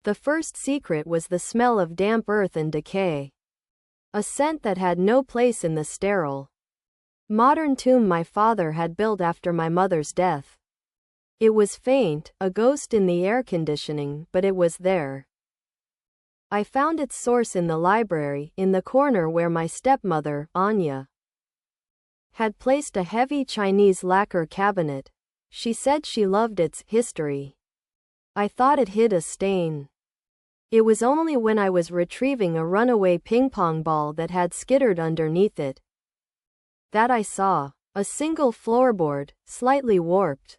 The first secret was the smell of damp earth and decay. A scent that had no place in the sterile, modern tomb my father had built after my mother's death. It was faint, a ghost in the air conditioning, but it was there. I found its source in the library, in the corner where my stepmother, Anya, had placed a heavy Chinese lacquer cabinet. She said she loved its history. I thought it hid a stain. It was only when I was retrieving a runaway ping-pong ball that had skittered underneath it that I saw a single floorboard, slightly warped.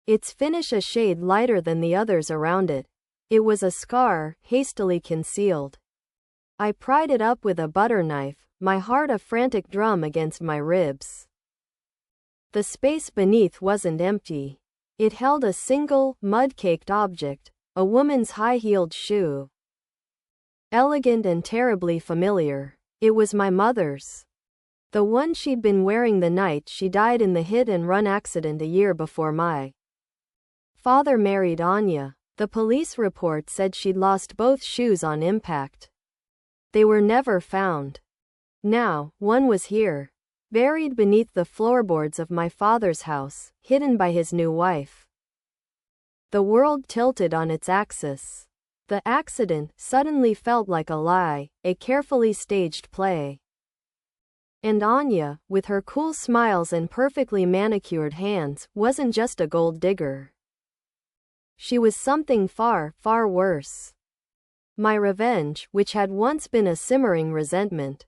Its finish a shade lighter than the others around it. It was a scar, hastily concealed. I pried it up with a butter knife, my heart a frantic drum against my ribs. The space beneath wasn't empty. It held a single, mud-caked object, a woman's high-heeled shoe. Elegant and terribly familiar. It was my mother's. The one she'd been wearing the night she died in the hit-and-run accident a year before my father married Anya. The police report said she'd lost both shoes on impact. They were never found. Now, one was here, buried beneath the floorboards of my father's house, hidden by his new wife. The world tilted on its axis. The accident suddenly felt like a lie, a carefully staged play. And Anya, with her cool smiles and perfectly manicured hands, wasn't just a gold digger. She was something far, far worse. My revenge, which had once been a simmering resentment,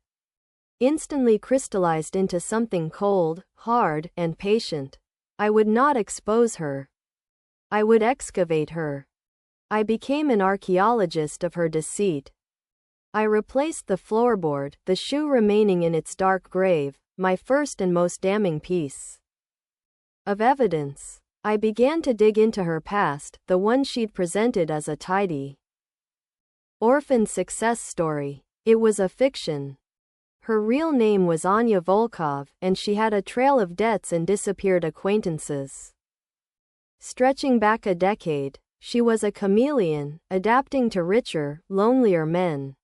instantly crystallized into something cold, hard, and patient. I would not expose her. I would excavate her. I became an archaeologist of her deceit. I replaced the floorboard, the shoe remaining in its dark grave, my first and most damning piece of evidence. I began to dig into her past, the one she'd presented as a tidy orphan success story. It was a fiction. Her real name was Anya Volkov, and she had a trail of debts and disappeared acquaintances. Stretching back a decade, she was a chameleon, adapting to richer, lonelier men.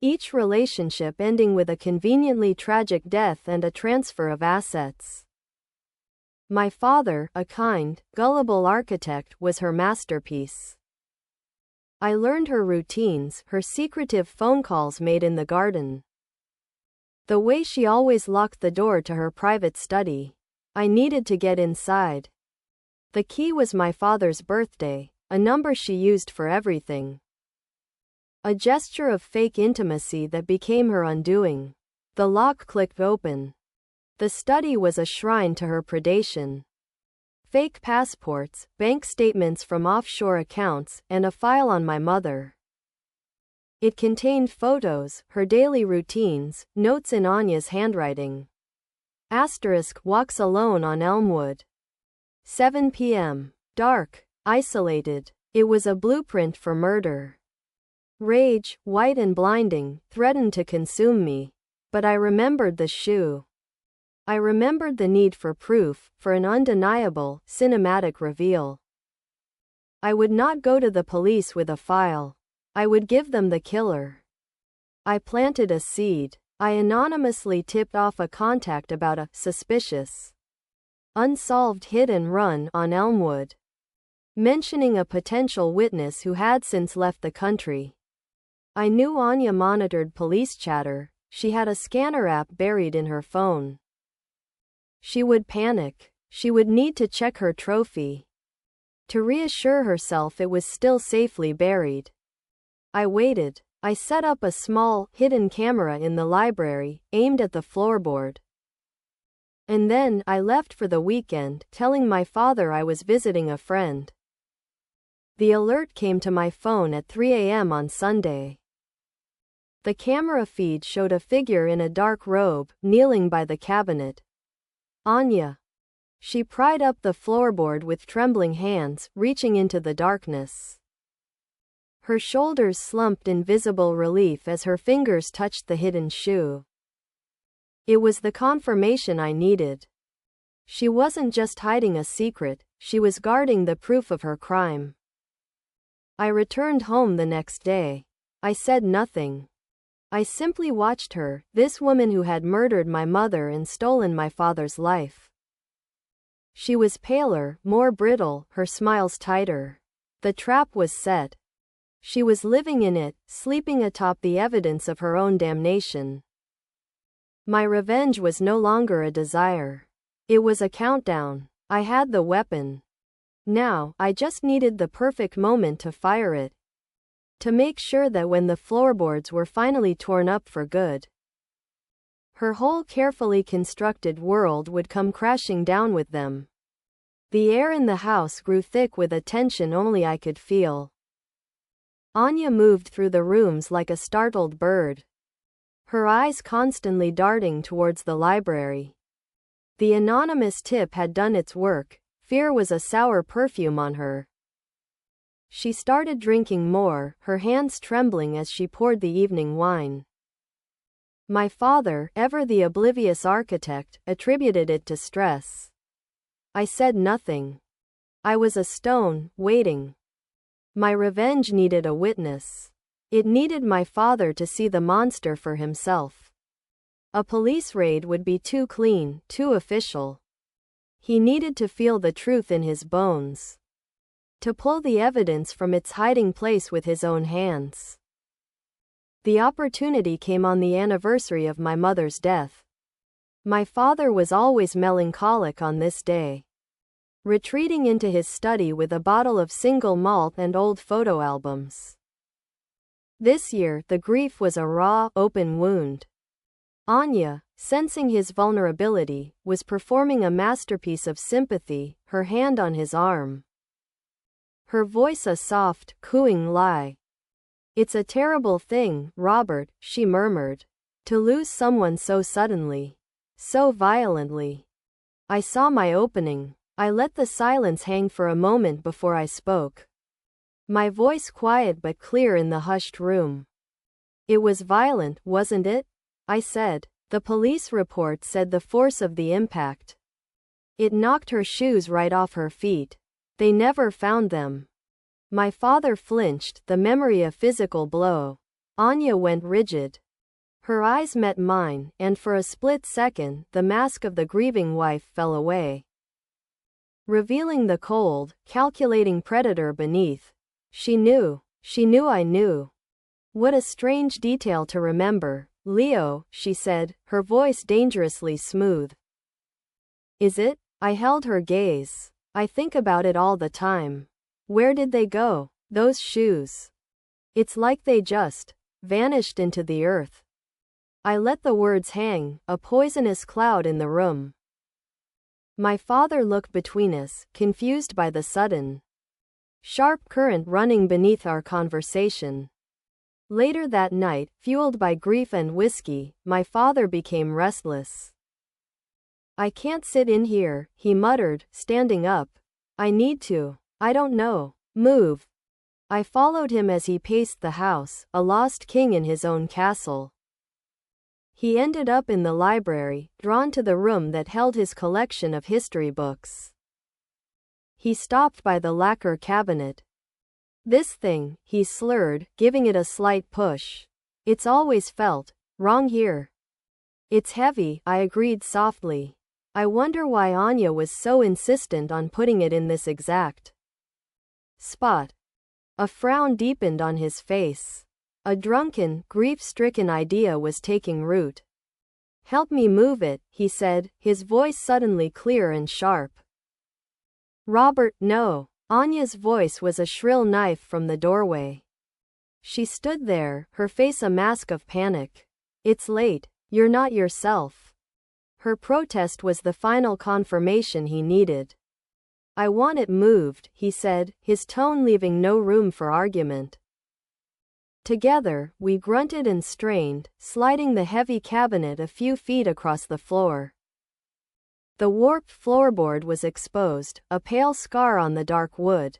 Each relationship ending with a conveniently tragic death and a transfer of assets. My father, a kind, gullible architect, was her masterpiece. I learned her routines, her secretive phone calls made in the garden. The way she always locked the door to her private study. I needed to get inside. The key was my father's birthday, a number she used for everything. A gesture of fake intimacy that became her undoing. The lock clicked open. The study was a shrine to her predation. Fake passports, bank statements from offshore accounts, and a file on my mother. It contained photos, her daily routines, notes in Anya's handwriting. Asterisk walks alone on Elmwood. 7 p.m. Dark, isolated. It was a blueprint for murder. Rage, white and blinding, threatened to consume me. But I remembered the shoe. I remembered the need for proof, for an undeniable, cinematic reveal. I would not go to the police with a file. I would give them the killer. I planted a seed. I anonymously tipped off a contact about a suspicious, unsolved hit and run on Elmwood, mentioning a potential witness who had since left the country. I knew Anya monitored police chatter. She had a scanner app buried in her phone. She would panic. She would need to check her trophy to reassure herself it was still safely buried. I waited. I set up a small, hidden camera in the library, aimed at the floorboard. And then I left for the weekend, telling my father I was visiting a friend. The alert came to my phone at 3 a.m. on Sunday. The camera feed showed a figure in a dark robe, kneeling by the cabinet. Anya. She pried up the floorboard with trembling hands, reaching into the darkness. Her shoulders slumped in visible relief as her fingers touched the hidden shoe. It was the confirmation I needed. She wasn't just hiding a secret, she was guarding the proof of her crime. I returned home the next day. I said nothing. I simply watched her, this woman who had murdered my mother and stolen my father's life. She was paler, more brittle, her smiles tighter. The trap was set. She was living in it, sleeping atop the evidence of her own damnation. My revenge was no longer a desire. It was a countdown. I had the weapon. Now, I just needed the perfect moment to fire it. To make sure that when the floorboards were finally torn up for good, her whole carefully constructed world would come crashing down with them. The air in the house grew thick with a tension only I could feel. Anya moved through the rooms like a startled bird, her eyes constantly darting towards the library. The anonymous tip had done its work. Fear was a sour perfume on her. She started drinking more, her hands trembling as she poured the evening wine. My father, ever the oblivious architect, attributed it to stress. I said nothing. I was a stone, waiting. My revenge needed a witness. It needed my father to see the monster for himself. A police raid would be too clean, too official. He needed to feel the truth in his bones. To pull the evidence from its hiding place with his own hands. The opportunity came on the anniversary of my mother's death. My father was always melancholic on this day, retreating into his study with a bottle of single malt and old photo albums. This year, the grief was a raw, open wound. Anya, sensing his vulnerability, was performing a masterpiece of sympathy, her hand on his arm. Her voice a soft, cooing lie. "It's a terrible thing, Robert," she murmured. "To lose someone so suddenly. So violently." I saw my opening. I let the silence hang for a moment before I spoke. My voice quiet but clear in the hushed room. "It was violent, wasn't it?" I said. "The police report said the force of the impact. It knocked her shoes right off her feet. They never found them." My father flinched, the memory a physical blow. Anya went rigid. Her eyes met mine, and for a split second, the mask of the grieving wife fell away, revealing the cold, calculating predator beneath. She knew I knew. What a strange detail to remember. "Leo," she said, her voice dangerously smooth. "Is it?" I held her gaze. "I think about it all the time. Where did they go? Those shoes. It's like they just vanished into the earth." I let the words hang, a poisonous cloud in the room. My father looked between us, confused by the sudden, sharp current running beneath our conversation. Later that night, fueled by grief and whiskey, my father became restless. "I can't sit in here," he muttered, standing up. "I need to. I don't know. Move." I followed him as he paced the house, a lost king in his own castle. He ended up in the library, drawn to the room that held his collection of history books. He stopped by the lacquer cabinet. "This thing," he slurred, giving it a slight push. "It's always felt wrong here." "It's heavy," I agreed softly. I wonder why Anya was so insistent on putting it in this exact spot. A frown deepened on his face. A drunken, grief-stricken idea was taking root. "Help me move it," he said, his voice suddenly clear and sharp. "Robert, no." Anya's voice was a shrill knife from the doorway. She stood there, her face a mask of panic. "It's late. You're not yourself." Her protest was the final confirmation he needed. "I want it moved," he said, his tone leaving no room for argument. Together, we grunted and strained, sliding the heavy cabinet a few feet across the floor. The warped floorboard was exposed, a pale scar on the dark wood.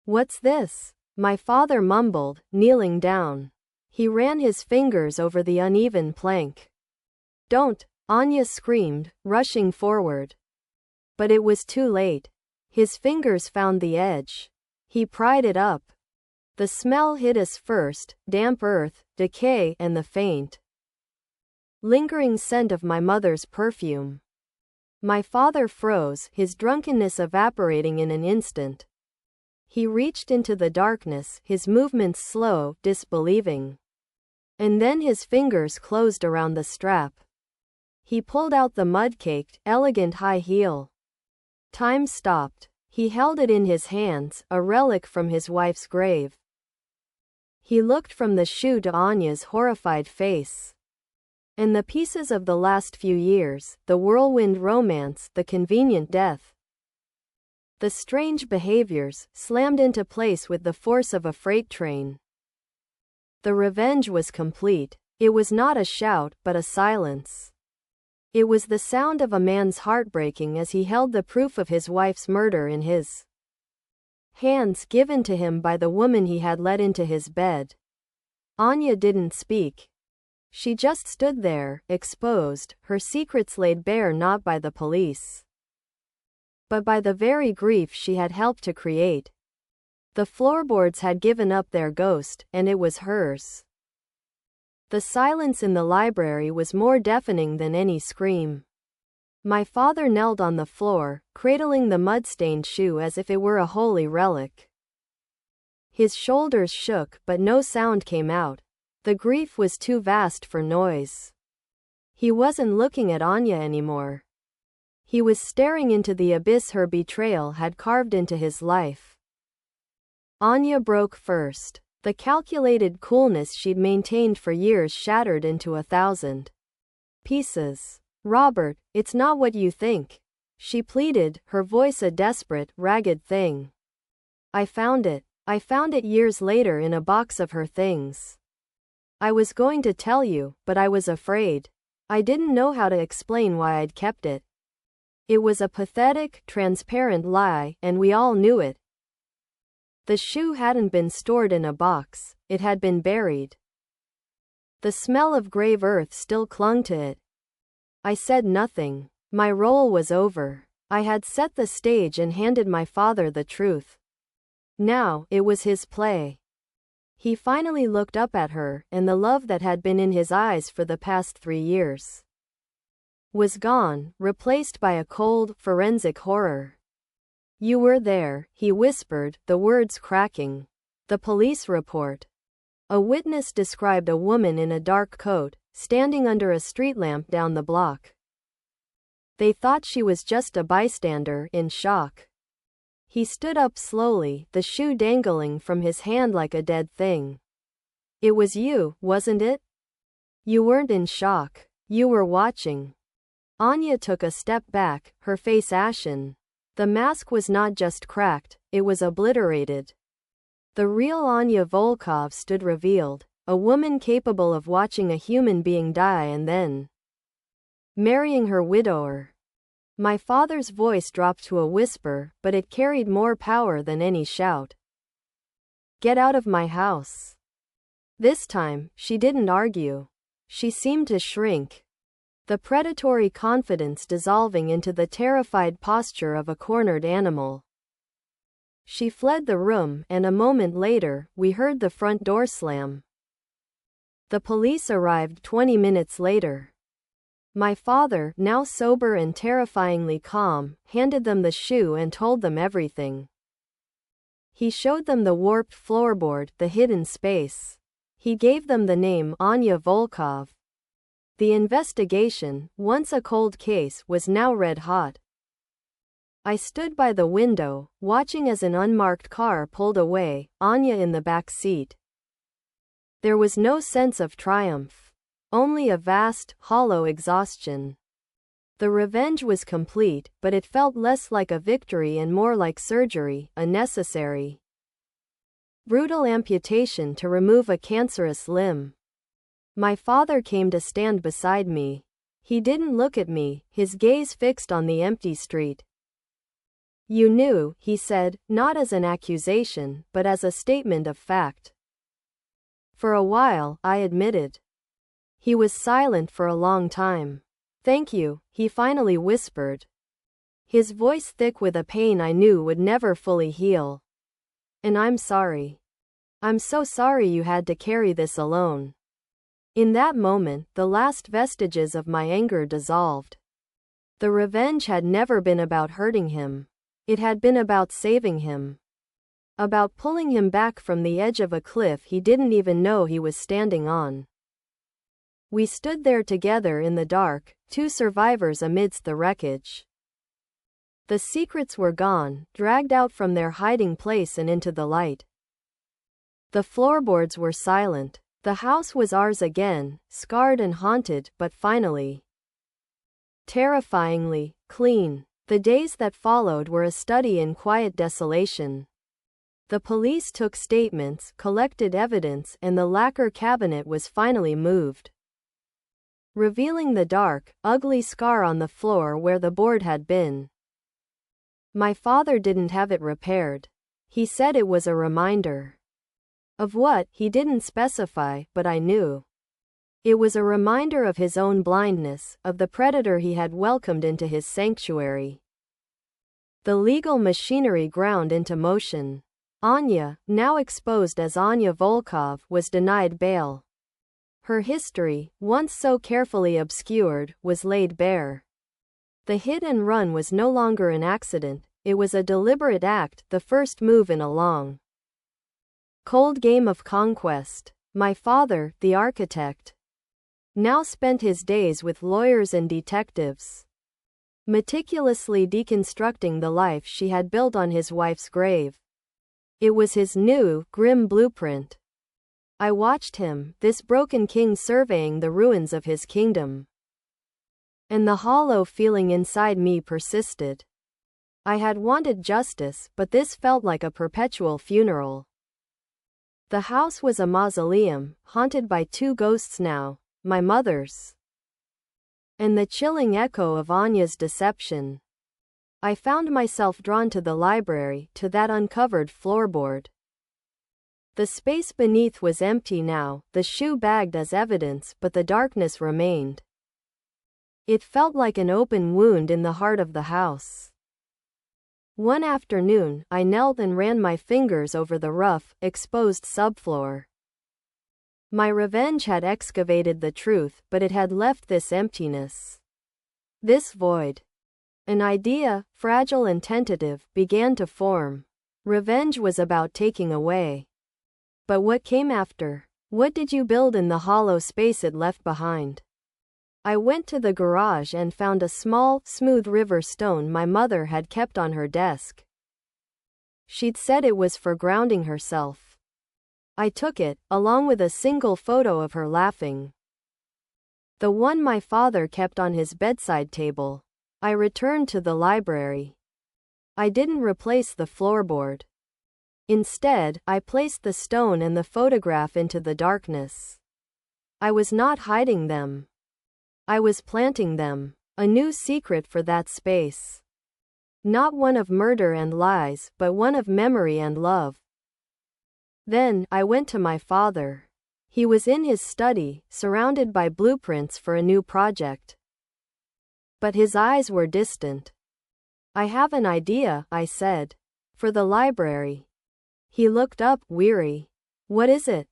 "What's this?" my father mumbled, kneeling down. He ran his fingers over the uneven plank. "Don't!" Anya screamed, rushing forward. But it was too late. His fingers found the edge. He pried it up. The smell hit us first, damp earth, decay, and the faint, lingering scent of my mother's perfume. My father froze, his drunkenness evaporating in an instant. He reached into the darkness, his movements slow, disbelieving. And then his fingers closed around the strap. He pulled out the mud-caked, elegant high heel. Time stopped. He held it in his hands, a relic from his wife's grave. He looked from the shoe to Anya's horrified face. And the pieces of the last few years, the whirlwind romance, the convenient death, the strange behaviors, slammed into place with the force of a freight train. The revenge was complete. It was not a shout, but a silence. It was the sound of a man's heart breaking as he held the proof of his wife's murder in his hands, given to him by the woman he had let into his bed. Anya didn't speak. She just stood there, exposed, her secrets laid bare not by the police, but by the very grief she had helped to create. The floorboards had given up their ghost, and it was hers. The silence in the library was more deafening than any scream. My father knelt on the floor, cradling the mud-stained shoe as if it were a holy relic. His shoulders shook, but no sound came out. The grief was too vast for noise. He wasn't looking at Anya anymore. He was staring into the abyss her betrayal had carved into his life. Anya broke first. The calculated coolness she'd maintained for years shattered into 1,000 pieces. "Robert, it's not what you think," she pleaded, her voice a desperate, ragged thing. I found it. I found it years later in a box of her things. I was going to tell you, but I was afraid. I didn't know how to explain why I'd kept it. It was a pathetic, transparent lie, and we all knew it. The shoe hadn't been stored in a box, it had been buried. The smell of grave earth still clung to it. I said nothing. My role was over. I had set the stage and handed my father the truth. Now, it was his play. He finally looked up at her, and the love that had been in his eyes for the past 3 years was gone, replaced by a cold, forensic horror. "You were there," he whispered, the words cracking. "The police report." A witness described a woman in a dark coat, standing under a street lamp down the block. They thought she was just a bystander, in shock. He stood up slowly, the shoe dangling from his hand like a dead thing. "It was you, wasn't it? You weren't in shock. You were watching." Anya took a step back, her face ashen. The mask was not just cracked, it was obliterated. The real Anya Volkov stood revealed, a woman capable of watching a human being die and then marrying her widower. My father's voice dropped to a whisper, but it carried more power than any shout. "Get out of my house." This time, she didn't argue. She seemed to shrink. The predatory confidence dissolving into the terrified posture of a cornered animal. She fled the room, and a moment later, we heard the front door slam. The police arrived 20 minutes later. My father, now sober and terrifyingly calm, handed them the shoe and told them everything. He showed them the warped floorboard, the hidden space. He gave them the name Anya Volkov. The investigation, once a cold case, was now red hot. I stood by the window, watching as an unmarked car pulled away, Anya in the back seat. There was no sense of triumph. Only a vast, hollow exhaustion. The revenge was complete, but it felt less like a victory and more like surgery, a necessary, brutal amputation to remove a cancerous limb. My father came to stand beside me. He didn't look at me, his gaze fixed on the empty street. "You knew," he said, not as an accusation, but as a statement of fact. "For a while," I admitted. He was silent for a long time. "Thank you," he finally whispered, his voice thick with a pain I knew would never fully heal. And I'm sorry. I'm so sorry you had to carry this alone. In that moment, the last vestiges of my anger dissolved. The revenge had never been about hurting him. It had been about saving him. About pulling him back from the edge of a cliff he didn't even know he was standing on. We stood there together in the dark, two survivors amidst the wreckage. The secrets were gone, dragged out from their hiding place and into the light. The floorboards were silent. The house was ours again, scarred and haunted, but finally, terrifyingly clean. The days that followed were a study in quiet desolation. The police took statements, collected evidence, and the lacquer cabinet was finally moved, revealing the dark, ugly scar on the floor where the board had been. My father didn't have it repaired. He said it was a reminder. Of what, he didn't specify, but I knew. It was a reminder of his own blindness, of the predator he had welcomed into his sanctuary. The legal machinery ground into motion. Anya, now exposed as Anya Volkov, was denied bail. Her history, once so carefully obscured, was laid bare. The hit and run was no longer an accident, it was a deliberate act, the first move in a long, cold game of conquest. My father, the architect, now spent his days with lawyers and detectives, meticulously deconstructing the life she had built on his wife's grave. It was his new, grim blueprint. I watched him, this broken king, surveying the ruins of his kingdom. And the hollow feeling inside me persisted. I had wanted justice, but this felt like a perpetual funeral. The house was a mausoleum, haunted by two ghosts now, my mother's, and the chilling echo of Anya's deception. I found myself drawn to the library, to that uncovered floorboard. The space beneath was empty now, the shoe bagged as evidence, but the darkness remained. It felt like an open wound in the heart of the house. One afternoon, I knelt and ran my fingers over the rough, exposed subfloor. My revenge had excavated the truth, but it had left this emptiness, this void. An idea, fragile and tentative, began to form. Revenge was about taking away. But what came after? What did you build in the hollow space it left behind? I went to the garage and found a small, smooth river stone my mother had kept on her desk. She'd said it was for grounding herself. I took it, along with a single photo of her laughing, the one my father kept on his bedside table. I returned to the library. I didn't replace the floorboard. Instead, I placed the stone and the photograph into the darkness. I was not hiding them. I was planting them. A new secret for that space. Not one of murder and lies, but one of memory and love. Then, I went to my father. He was in his study, surrounded by blueprints for a new project. But his eyes were distant. I have an idea, I said. For the library. He looked up, weary. What is it?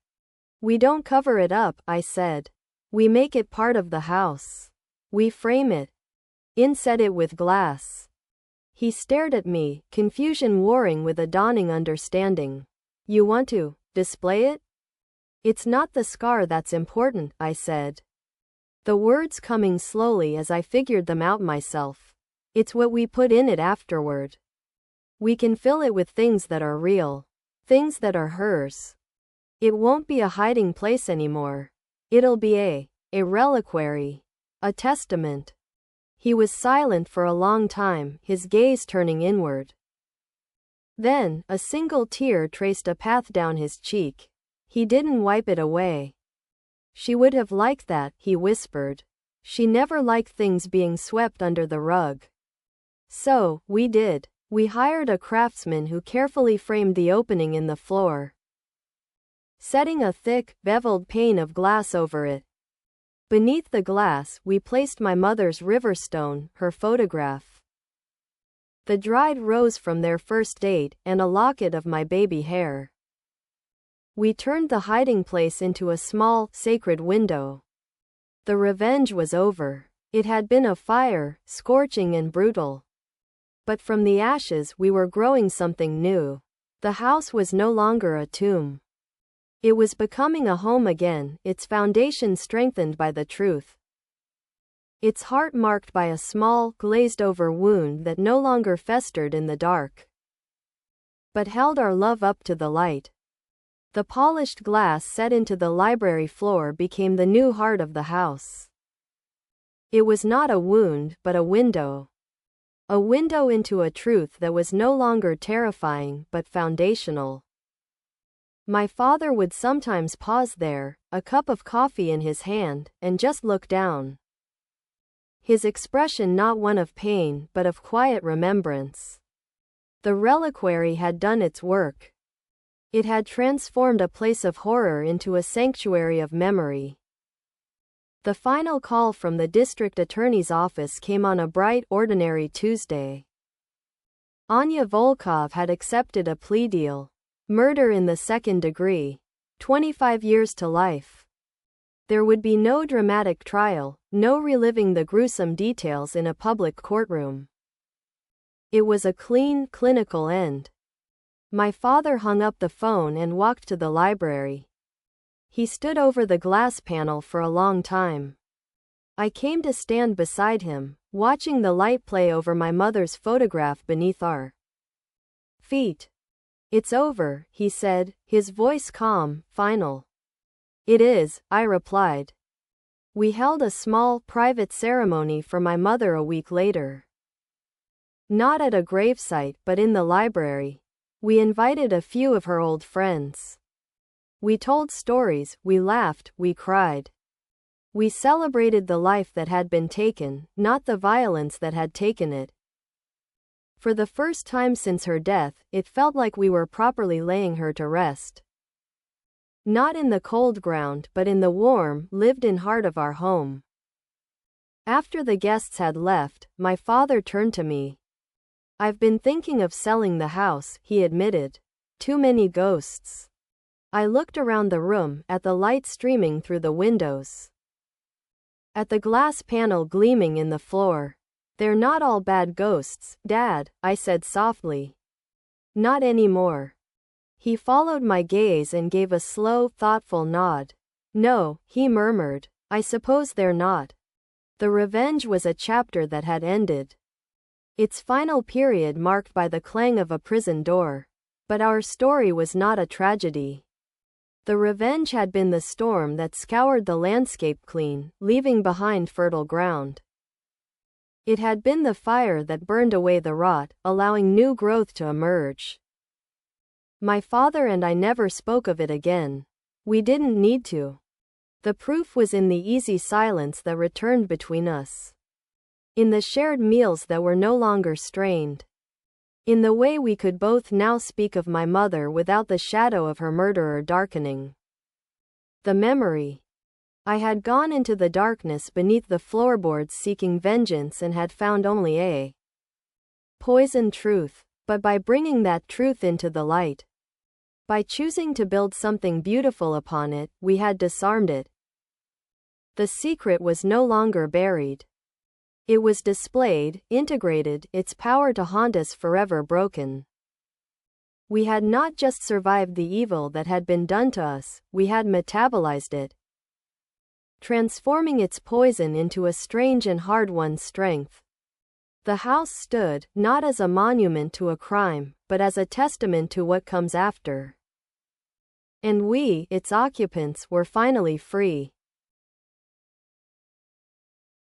We don't cover it up, I said. We make it part of the house. We frame it. Inset it with glass. He stared at me, confusion warring with a dawning understanding. You want to display it? It's not the scar that's important, I said. The words coming slowly as I figured them out myself. It's what we put in it afterward. We can fill it with things that are real. Things that are hers. It won't be a hiding place anymore. It'll be a reliquary. A testament. He was silent for a long time, his gaze turning inward. Then, a single tear traced a path down his cheek. He didn't wipe it away. She would have liked that, he whispered. She never liked things being swept under the rug. So, we did. We hired a craftsman who carefully framed the opening in the floor, setting a thick, beveled pane of glass over it. Beneath the glass, we placed my mother's riverstone, her photograph. the dried rose from their first date, and a locket of my baby hair. We turned the hiding place into a small, sacred window. The revenge was over. It had been a fire, scorching and brutal. But from the ashes we were growing something new. The house was no longer a tomb. It was becoming a home again, its foundation strengthened by the truth. Its heart marked by a small, glazed-over wound that no longer festered in the dark, but held our love up to the light. The polished glass set into the library floor became the new heart of the house. It was not a wound, but a window. A window into a truth that was no longer terrifying, but foundational. My father would sometimes pause there, a cup of coffee in his hand, and just look down. His expression not one of pain, but of quiet remembrance. The reliquary had done its work. It had transformed a place of horror into a sanctuary of memory. The final call from the district attorney's office came on a bright, ordinary Tuesday. Anya Volkov had accepted a plea deal. Murder in the second degree. 25 years to life. There would be no dramatic trial, no reliving the gruesome details in a public courtroom. It was a clean, clinical end. My father hung up the phone and walked to the library. He stood over the glass panel for a long time. I came to stand beside him, watching the light play over my mother's photograph beneath our feet. "It's over," he said, his voice calm, final. "It is," I replied. We held a small, private ceremony for my mother a week later. Not at a gravesite, but in the library. We invited a few of her old friends. We told stories, we laughed, we cried. We celebrated the life that had been taken, not the violence that had taken it. For the first time since her death, it felt like we were properly laying her to rest. Not in the cold ground, but in the warm, lived-in heart of our home. After the guests had left, my father turned to me. "I've been thinking of selling the house," he admitted. "Too many ghosts." I looked around the room, at the light streaming through the windows, at the glass panel gleaming in the floor. "They're not all bad ghosts, Dad," I said softly. "Not anymore." He followed my gaze and gave a slow, thoughtful nod. "No," he murmured. "I suppose they're not." The revenge was a chapter that had ended. Its final period marked by the clang of a prison door. But our story was not a tragedy. The revenge had been the storm that scoured the landscape clean, leaving behind fertile ground. It had been the fire that burned away the rot, allowing new growth to emerge. My father and I never spoke of it again. We didn't need to. The proof was in the easy silence that returned between us. In the shared meals that were no longer strained. In the way we could both now speak of my mother without the shadow of her murderer darkening the memory. I had gone into the darkness beneath the floorboards seeking vengeance and had found only a poisoned truth. But by bringing that truth into the light, by choosing to build something beautiful upon it, we had disarmed it. The secret was no longer buried. It was displayed, integrated, its power to haunt us forever broken. We had not just survived the evil that had been done to us, we had metabolized it, transforming its poison into a strange and hard-won strength. The house stood, not as a monument to a crime, but as a testament to what comes after. And we, its occupants, were finally free.